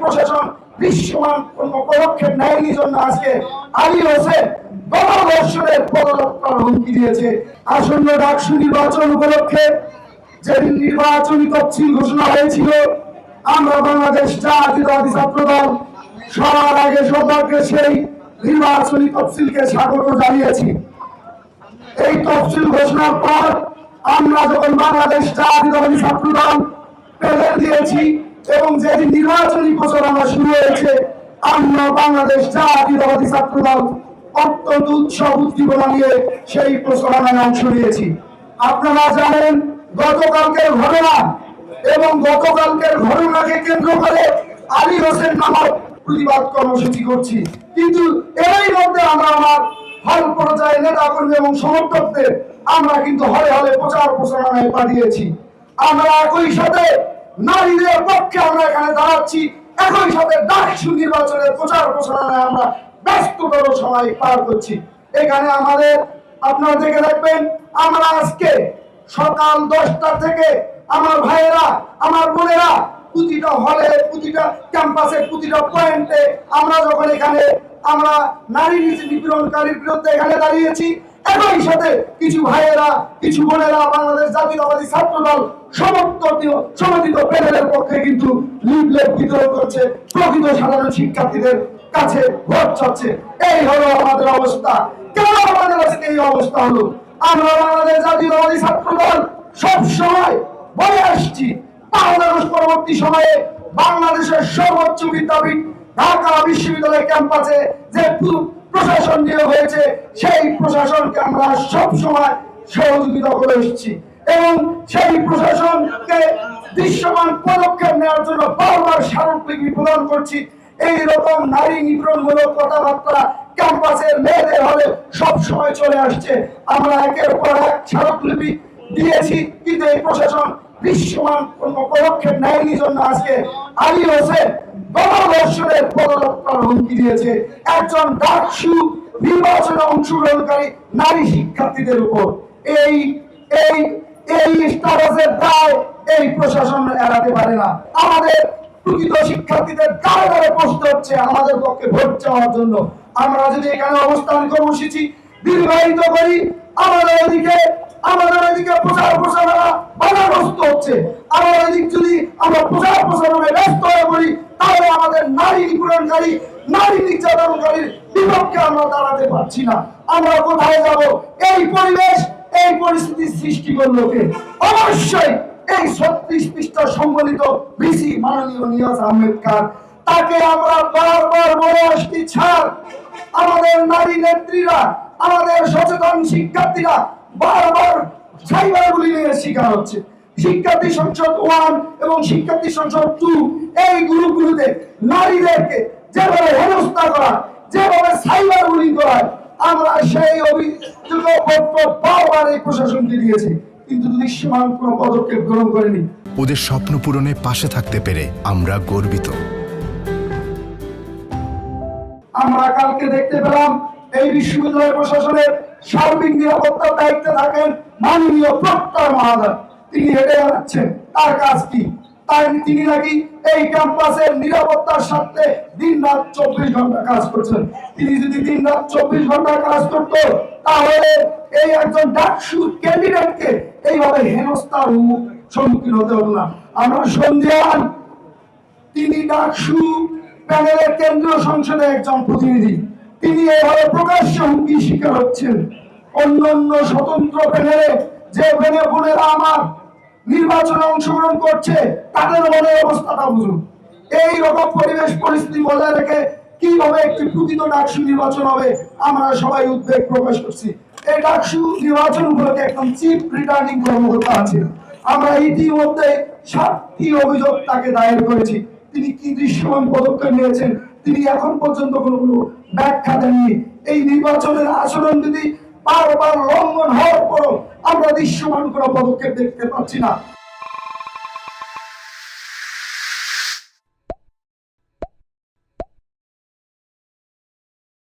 প্রশাসন দৃশ্যমান কোন পদক্ষেপ নেয়নি জন্য আজকে আলী হোসেন গণধর্ষণের পদযাত্রার হুমকি দিয়েছে। আসন্ন ডাকসু নির্বাচন উপলক্ষে যেদিন নির্বাচনী তফসিল ঘোষণা হয়েছিল, আমরা বাংলাদেশ জাতীয়তাবাদী ছাত্র দল সবার আগে সরকারকে সেই নির্বাচনী তফসিলকে স্বাগত জানিয়েছি। এই তফসিল ঘোষণার পর আমরা যখন বাংলাদেশ জাতীয়তাবাদী ছাত্র দল প্রেজেন্ট দিয়েছি এবং যেদিন নির্বাচনী প্রচারণা শুরু হয়েছে, আমরা বাংলাদেশ জাতীয়তাবাদী ছাত্র দল অত্যন্ত উৎসাহ উদ্দীপনা নিয়ে সেই প্রচারণায় অংশ নিয়েছি। আপনারা জানেন গতকালকের ঘটনা এবং গতকালকের ঘটনাকে কেন্দ্র করে আলী হোসেন নামক প্রতিবাদ কর্মসূচি করছি, কিন্তু এরই মধ্যে আমরা আমার হল পর্যায়ে নেতাকর্মী এবং সমর্থকদের আমরা কিন্তু হলে হলে প্রচার প্রচারণায় পাঠিয়েছি। আমরা একই সাথে নারীদের পক্ষে আমরা এখানে দাঁড়াচ্ছি, একই সাথে ডাকসু নির্বাচনের প্রচার প্রচারণায় আমরা ব্যস্ততর সময় পার করছি। এখানে আমাদের আপনারা দেখে রাখবেন, আমরা আজকে সকাল 10টা থেকে আমার ভাইয়েরা আমার বোনেরা প্রতিটা হলে প্রতিটা ক্যাম্পাসে প্রতিটা পয়েন্টে আমরা যখন এখানে আমরা নারী নিপীড়নকারীর বিরুদ্ধে এখানে দাঁড়িয়েছি, একই সাথে কিছু ভাইয়েরা কিছু বোনেরা বাংলাদেশ জাতীয়তাবাদী ছাত্র দল সমর্থিত প্যানেলের পক্ষে কিন্তু লিফলেট বিতরণ করছে, প্রকৃত সাধারণ শিক্ষার্থীদের কাছে ভোট চাচ্ছে। এই হলো আমাদের অবস্থা। কেন আমাদের আজকে এই অবস্থা হলো? আমরা বাংলাদেশ জাতীয়তাবাদী ছাত্র দল সব সময় বলে আসছি, 15 আগস্ট পরবর্তী সময়ে বাংলাদেশের সর্বোচ্চ বিদ্যাপীঠ ঢাকা বিশ্ববিদ্যালয় ক্যাম্পাসে যে প্রশাসন নিয়োগ হয়েছে, সেই প্রশাসনকে আমরা সব সময় সহযোগিতা করে এসেছি এবং সেই প্রশাসনকে দৃশ্যমান পদক্ষেপ নেওয়ার জন্য বারবার স্মারকলিপি প্রদান করছি। এইরকম নারী নিপীড়নমূলক কথাবার্তা ক্যাম্পাসের মেয়েদের হলে সব সময় চলে আসছে। আমরা একের পর এক স্মারকলিপি দিয়েছি, কিন্তু এই প্রশাসন দৃশ্যমান কোন পদক্ষেপ নেয়নি জন্য আজকে আলী হোসেন গণধর্ষণের পদযাত্রার হুমকি দিয়েছে একজন ডাকসু নির্বাচনে অংশগ্রহণকারী নারী শিক্ষার্থীদের উপর। এই এই এই স্ট্যাটাসের দায় এই প্রশাসন এড়াতে পারে না। আমাদের প্রকৃত শিক্ষার্থীদের কারে কারে বসতে হচ্ছে আমাদের পক্ষে ভোট চাওয়ার জন্য। আমরা যদি এখানে অবস্থান কর্মসূচি দীর্ঘায়িত করি, আমাদের এদিকে প্রচার প্রচারণা বাধাগ্রস্ত হচ্ছে। আমাদের এদিক যদি আমরা প্রচার প্রচারণায় ব্যস্ত হয়ে পড়ি, তাহলে আমাদের নারী নিপীড়নকারী নারী নির্যাতনকারীর বিপক্ষে আমরা দাঁড়াতে পারছি না। আমরা কোথায় যাব? এই পরিবেশ এই পরিস্থিতির সৃষ্টি করলো কে? অবশ্যই এই 36 পৃষ্ঠা সম্বলিত ভিসি মাননীয় নিয়াজ আহমেদ খান। তাকে আমরা বারবার বলে আসছি, ছাড়। আমাদের নারী নেত্রীরা আমাদের সচেতন শিক্ষার্থীরা বারবার সাইবার বুলিংয়ের শিকার হচ্ছে। শিক্ষার্থী সংসদ 1 এবং শিক্ষার্থী সংসদ 2 এই গ্রুপগুলোতে নারীদেরকে যেভাবে হেনস্থা করা, যেভাবে সাইবার বুলিং করা, আমরা সেই অভিযোগপত্র বারবার এই প্রশাসনকে দিয়েছি, কিন্তু দৃশ্যমান কোনো পদক্ষেপ গ্রহণ করেনি। ওদের স্বপ্ন পূরণে পাশে থাকতে পেরে আমরা গর্বিত। আমরা কালকে দেখতে পেলাম এই বিশ্ববিদ্যালয় প্রশাসনের সার্বিক নিরাপত্তার দায়িত্বে থাকেন মাননীয় প্রক্টর মহোদয়। তিনি হেঁটে বেড়াচ্ছেন, তার কাজ কি? তিনি নাকি এই ক্যাম্পাসের নিরাপত্তার সাথে দিন রাত 24 ঘন্টা কাজ করছেন। তিনি যদি দিন রাত 24 ঘন্টা কাজ করত, তাহলে এই একজন ডাকসু ক্যান্ডিডেটকে এইভাবে হেনস্থার সম্মুখীন হতে হতো না। আমরা সন্দেহান তিনি ডাকসু প্যানেলের কেন্দ্রীয় সংসদে একজন প্রতিনিধি, তিনি এভাবে প্রকাশ্যে হুমকি শিকার হচ্ছেন। অন্যান্য স্বতন্ত্র প্যানেলে যে বোনেরা আমার নির্বাচনে অংশগ্রহণ করছে, তাদের মনের অবস্থাটা বুঝুন। এই রকম পরিবেশ পরিস্থিতি বজায় রেখে কিভাবে একটি প্রকৃত ডাকসু নির্বাচন হবে, আমরা সবাই উদ্বেগ প্রকাশ করছি। এই ডাকসু নির্বাচন উপলক্ষে একদম চিফ রিটার্নিং কর্মকর্তা আছে, আমরা ইতিমধ্যে 7টি অভিযোগ তাকে দায়ের করেছি। তিনি কি দৃশ্যমান পদক্ষেপ নিয়েছেন তিনি এখন পর্যন্ত কোনো ব্যাখ্যা দেননি। এই নির্বাচনের আচরণ যদি বারবার লঙ্ঘন হওয়ার পরও আমরা দৃশ্যমান কোনো পদক্ষেপ দেখতে পাচ্ছি না।